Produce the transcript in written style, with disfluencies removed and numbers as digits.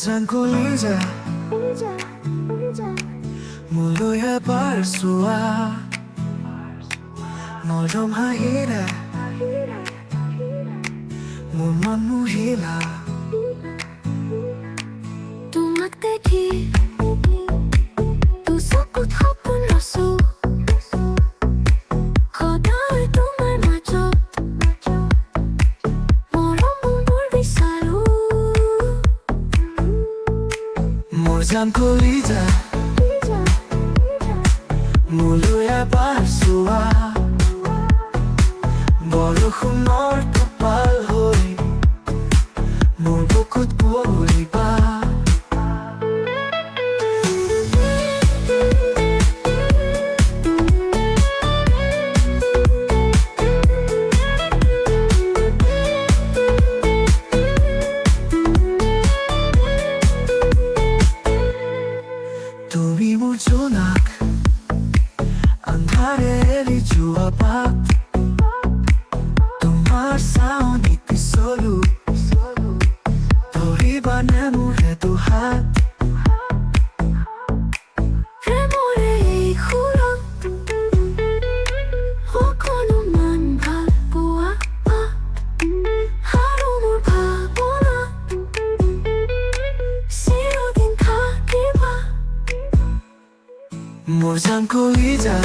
Morzan koliza Muluya barsua Moldom hahira Murman muhila তোমাক দেখি তো চকুত সপোন ৰচো সদায় তোমাৰ মাজত মৰমবোৰ বিচাৰো Morzan koliza Muluya barsua বৰষুণৰ টোপাল হৈ মোৰ বুকুত পৰিবা তুমি মোৰ জোনাক আন্ধাৰে এৰি যোৱা বাট তোমাৰ চাৱনি পিছলো ধৰিবানে মোৰ সেইটো হাত প্ৰেমৰে এই সুৰত সকলো মান ভাল পোৱা আৰু মোৰ ভাৱনা চিৰদিন থাকিবা Morzan koliza